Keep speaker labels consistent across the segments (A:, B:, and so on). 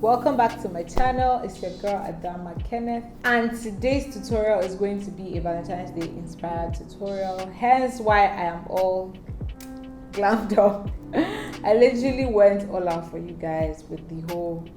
A: Welcome back to my channel. It's your girl ADAMMA KENNETH, and today's tutorial is going to be a Valentine's Day inspired tutorial, hence why I am all glammed up. I literally went all out for you guys with the whole,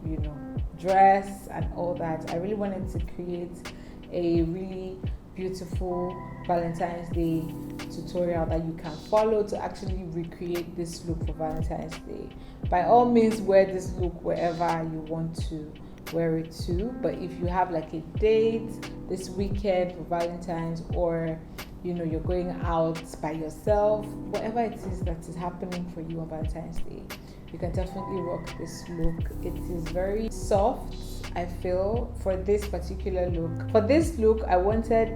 A: dress and all that. I really wanted to create a really beautiful Valentine's Day tutorial that you can follow to actually recreate this look for Valentine's Day. By all means, wear this look wherever you want to wear it to, but if you have like a date this weekend for Valentine's, or you're going out by yourself, whatever it is that is happening for you on Valentine's Day, you can definitely rock this look. It is very soft, I feel, for this particular look. For this look, I wanted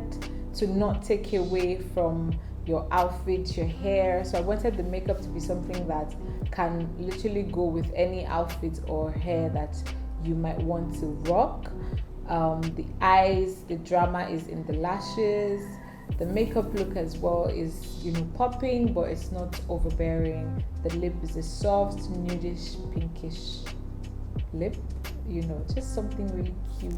A: to not take away from your outfit, your hair, so I wanted the makeup to be something that can literally go with any outfit or hair that you might want to rock. The eyes, the drama is in the lashes. The makeup look as well is, popping, but it's not overbearing. The lip is a soft, nudish, pinkish lip. Just something really cute,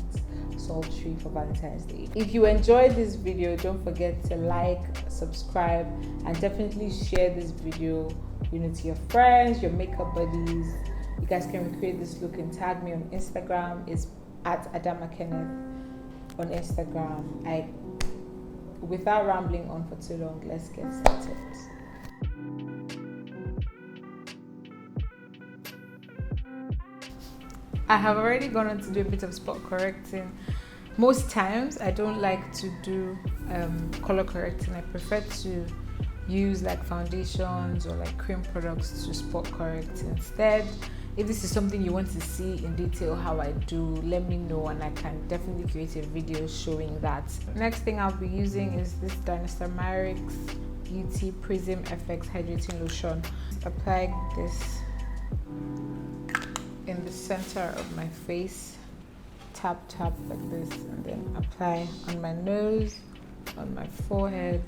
A: sultry for Valentine's Day. If you enjoyed this video, don't forget to like, subscribe, and definitely share this video, to your friends, your makeup buddies. You guys can recreate this look and tag me on Instagram. It's at ADAMMA KENNETH on Instagram. Without rambling on for too long, let's get started. I have already gone on to do a bit of spot correcting. Most times I don't like to do color correcting. I prefer to use like foundations or like cream products to spot correct instead. If this is something you want to see in detail how I do, let me know and I can definitely create a video showing that. Next thing I'll be using is this Dermastmatics Beauty Prism FX Hydrating Lotion. Apply this in the center of my face, tap like this, and then apply on my nose, on my forehead,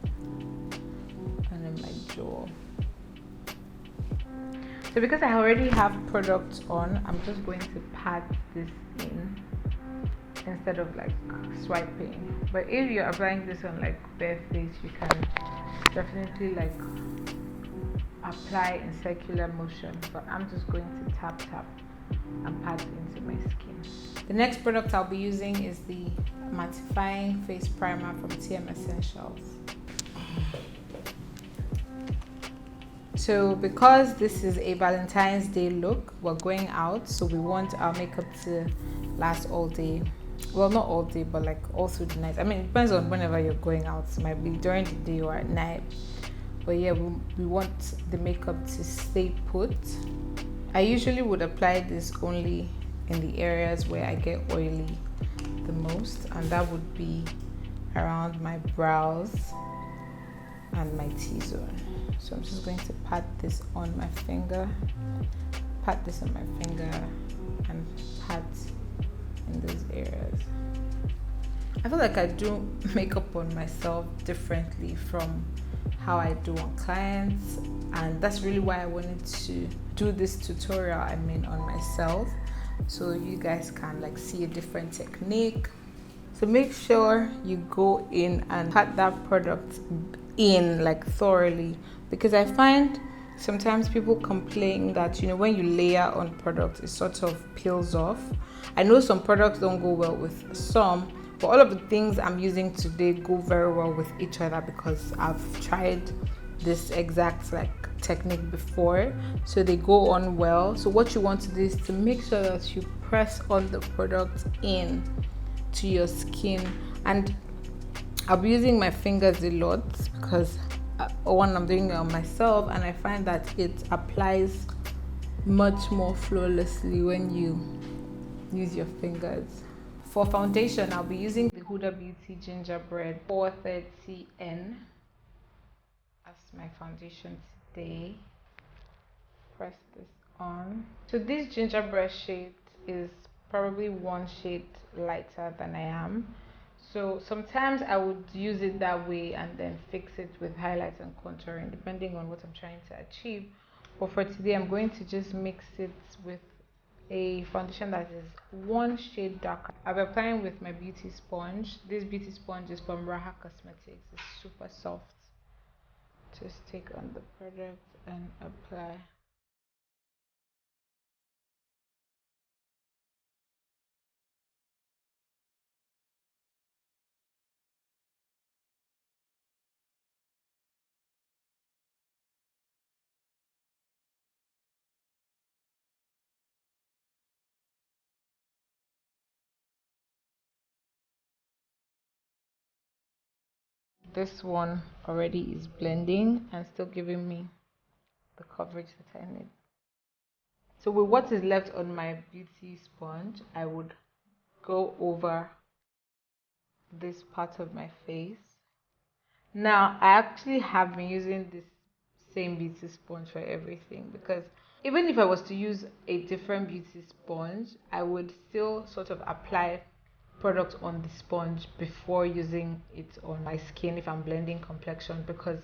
A: and in my jaw. So because I already have products on, I'm just going to pat this in instead of like swiping. But if you're applying this on like bare face, you can definitely like apply in circular motion, but I'm just going to tap and pat into my skin. The next product I'll be using is the mattifying face primer from Tm.essentials. So because this is a Valentine's Day look, we're going out, so we want our makeup to last all day. Well, not all day, but like all through the night. I mean, it depends on whenever you're going out. It might be during the day or at night. But yeah, we want the makeup to stay put. I usually would apply this only in the areas where I get oily the most, and that would be around my brows and my T-zone. So I'm just going to pat this on my finger, and pat in those areas. I feel like I do makeup on myself differently from how I do on clients, and that's really why I wanted to do this tutorial on myself, so you guys can like see a different technique. So make sure you go in and pat that product in like thoroughly, because I find sometimes people complain that when you layer on product, it sort of peels off. I know some products don't go well with some, but all of the things I'm using today go very well with each other because I've tried this exact like technique before, so they go on well. So what you want to do is to make sure that you press all the product in to your skin, and I'll be using my fingers a lot because one, I'm doing it on myself, and I find that it applies much more flawlessly when you use your fingers. For foundation, I'll be using the Hudabeauty Gingerbread 430N as my foundation today. Press this on. So this gingerbread shade is probably one shade lighter than I am. So sometimes I would use it that way and then fix it with highlights and contouring depending on what I'm trying to achieve. But for today, I'm going to just mix it with a foundation that is one shade darker. I'll be applying with my beauty sponge. This beauty sponge is from Raahcosmetics. It's super soft. Just take on the product and apply. This one already is blending and still giving me the coverage that I need. So with what is left on my beauty sponge, I would go over this part of my face. Now, I actually have been using this same beauty sponge for everything, because even if I was to use a different beauty sponge, I would still sort of apply product on the sponge before using it on my skin if I'm blending complexion, because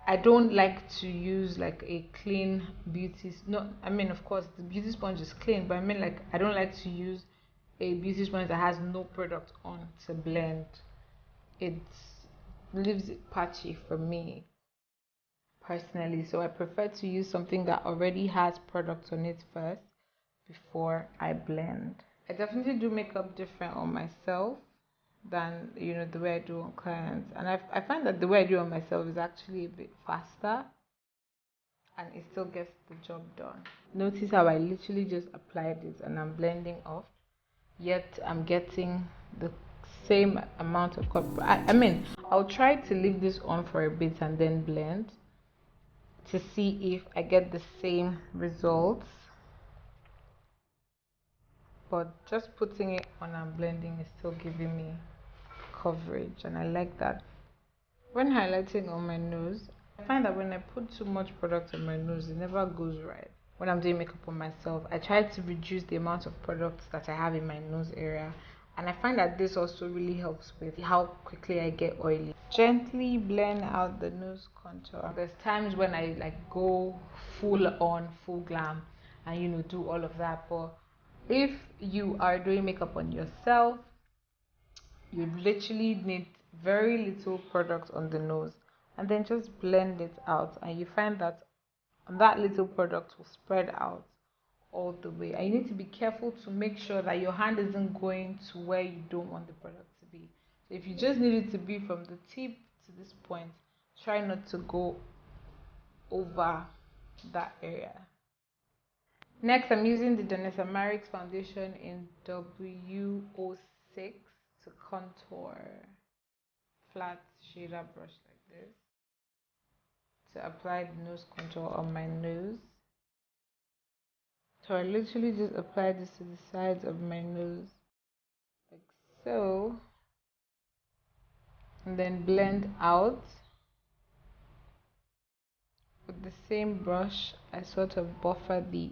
A: I don't like to use like a clean beauty. No, I mean, of course the beauty sponge is clean, but I mean, like, I don't like to use a beauty sponge that has no product on to blend. It leaves it patchy for me personally, so I prefer to use something that already has product on it first before I blend. I definitely do makeup different on myself than the way I do on clients, and I find that the way I do on myself is actually a bit faster and it still gets the job done. Notice how I literally just applied it and I'm blending off, yet I'm getting the same amount of coverage. I mean, I'll try to leave this on for a bit and then blend to see if I get the same results, but just putting it on and blending is still giving me coverage, and I like that. When highlighting on my nose, I find that when I put too much product on my nose, it never goes right. When I'm doing makeup on myself, I try to reduce the amount of products that I have in my nose area, and I find that this also really helps with how quickly I get oily. Gently blend out the nose contour. There's times when I like go full glam and do all of that, but if you are doing makeup on yourself, you literally need very little product on the nose and then just blend it out, and you find that that little product will spread out all the way. And you need to be careful to make sure that your hand isn't going to where you don't want the product to be. So if you just need it to be from the tip to this point, try not to go over that area. Next, I'm using the WOC foundation in WO6 to contour. Flat shader brush like this to apply the nose contour on my nose. So I literally just apply this to the sides of my nose like so, and then blend out. With the same brush, I sort of buffer the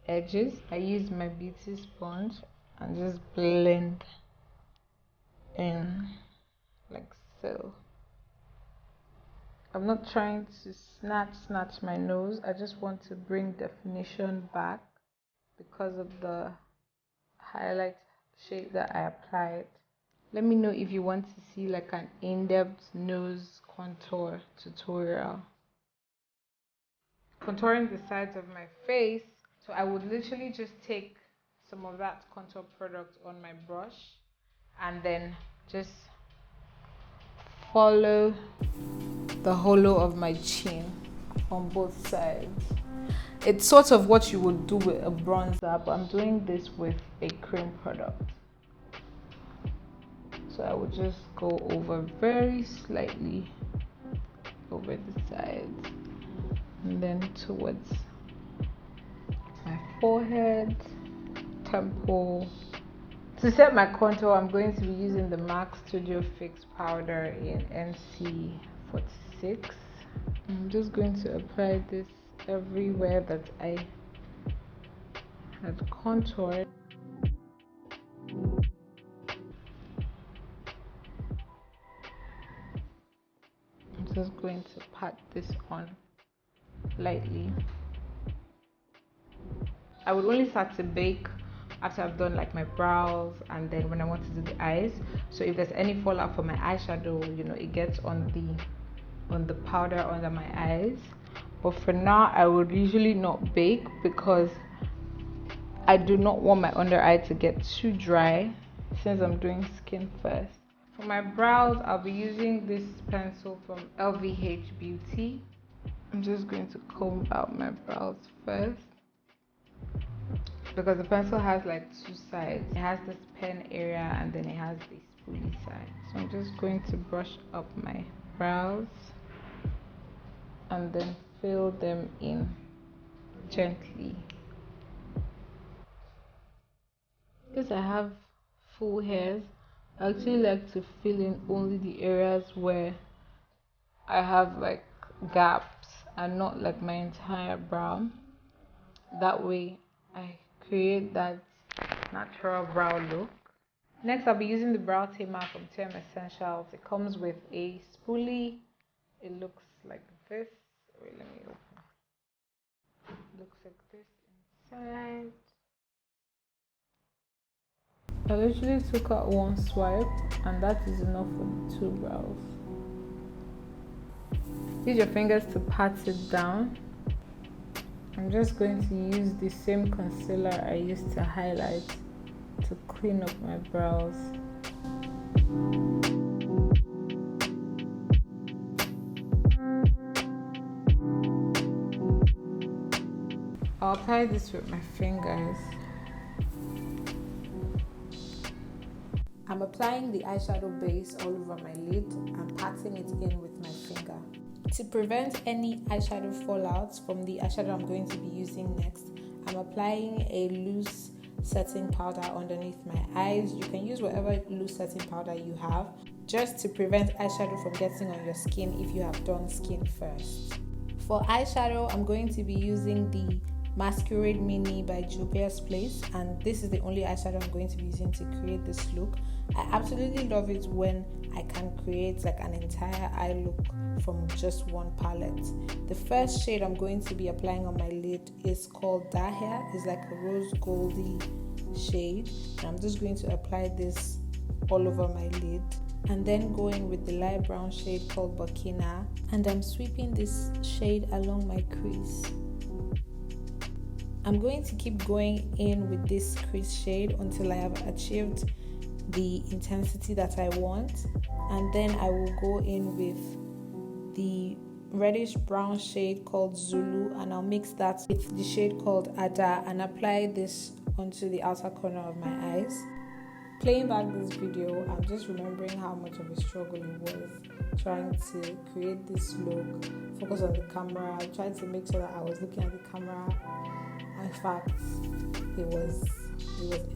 A: edges. I use my beauty sponge and just blend in like so. I'm not trying to snatch my nose. I just want to bring definition back because of the highlight shade that I applied. Let me know if you want to see like an in-depth nose contour tutorial. Contouring the sides of my face, so I would literally just take some of that contour product on my brush and then just follow the hollow of my chin on both sides. It's sort of what you would do with a bronzer, but I'm doing this with a cream product. So I would just go over very slightly over the sides and then towards my forehead, temple. To set my contour, I'm going to be using the MAC Studio Fix powder in NC46. I'm just going to apply this everywhere that I had contoured. I'm just going to pat this on lightly. I would only start to bake after I've done like my brows, and then when I want to do the eyes. So if there's any fallout for my eyeshadow, you know, it gets on the powder under my eyes. But for now, I would usually not bake because I do not want my under eye to get too dry since I'm doing skin first. For my brows, I'll be using this pencil from Lvbeauty. I'm just going to comb out my brows first because the pencil has like two sides. It has this pen area and then it has the spoolie side. So I'm just going to brush up my brows and then fill them in gently. Because I have full hairs, I actually like to fill in only the areas where I have like gaps and not like my entire brow. That way I create that natural brow look. Next, I'll be using the brow tamer from Tm.essentials. It comes with a spoolie. It looks like this. Wait, let me open. It looks like this inside. I literally took out one swipe and that is enough for the two brows. Use your fingers to pat it down. I'm just going to use the same concealer I used to highlight to clean up my brows. I'll apply this with my fingers. I'm applying the eyeshadow base all over my lid and patting it in with my finger. To prevent any eyeshadow fallouts from the eyeshadow I'm going to be using next, I'm applying a loose setting powder underneath my eyes. You can use whatever loose setting powder you have, just to prevent eyeshadow from getting on your skin if you have done skin first. For eyeshadow, I'm going to be using the Masquerade Mini by Juviasplace, and this is the only eyeshadow I'm going to be using to create this look. I absolutely love it when I can create like an entire eye look from just one palette. The first shade I'm going to be applying on my lid is called Dahlia. It's like a rose goldy shade, and I'm just going to apply this all over my lid, and then go in with the light brown shade called Burkina, and I'm sweeping this shade along my crease. I'm going to keep going in with this crease shade until I have achieved the intensity that I want, and then I will go in with the reddish brown shade called Zulu, and I'll mix that with the shade called Ada and apply this onto the outer corner of my eyes. Playing back this video, I'm just remembering how much of a struggle it was trying to create this look, focus on the camera, trying to make sure that I was looking at the camera. In fact, it was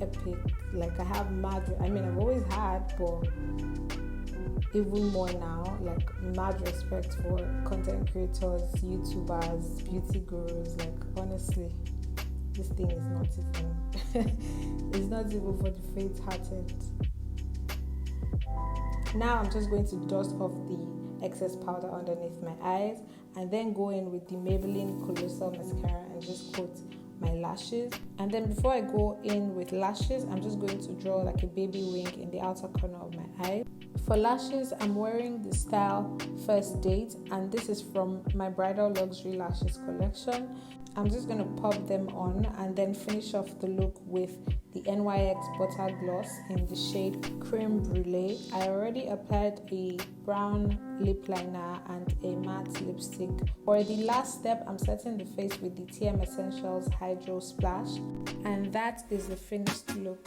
A: epic. Like, I've always had, but even more now, like, mad respect for content creators, YouTubers, beauty gurus. Like, honestly, this thing is not even it's not even for the faint-hearted. Now I'm just going to dust off the excess powder underneath my eyes, and then go in with the Maybelline Colossal Mascara and just coat my lashes. And then before I go in with lashes, I'm just going to draw like a baby wing in the outer corner of my eye. For lashes, I'm wearing the style First Date, and this is from my Bridal Luxury Lashes collection. I'm just going to pop them on and then finish off the look with the NYX Butter Gloss in the shade Creme Brulee. I already applied a brown lip liner and a matte lipstick. For the last step, I'm setting the face with the Tm.essentials Hydro Splash, and that is the finished look.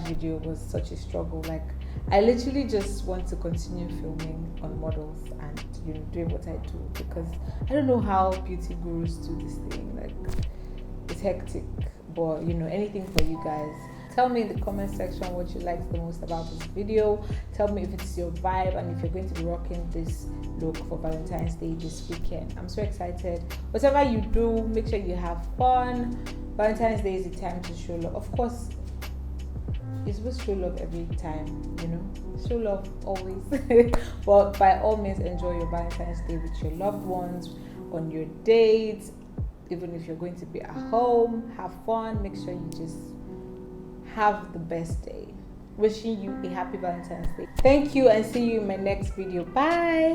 A: Video was such a struggle. Like, I literally just want to continue filming on models and doing what I do, because I don't know how beauty gurus do this thing. Like, it's hectic, but anything for you guys. Tell me in the comment section what you liked the most about this video. Tell me if it's your vibe and if you're going to be rocking this look for Valentine's Day this weekend. I'm so excited. Whatever you do, make sure you have fun. Valentine's Day is the time to show love. Of course, you're supposed to show love every time, you know. Show love always. But by all means, enjoy your Valentine's Day with your loved ones, on your dates. Even if you're going to be at home, have fun. Make sure you just have the best day. Wishing you a happy Valentine's Day. Thank you, and see you in my next video. Bye.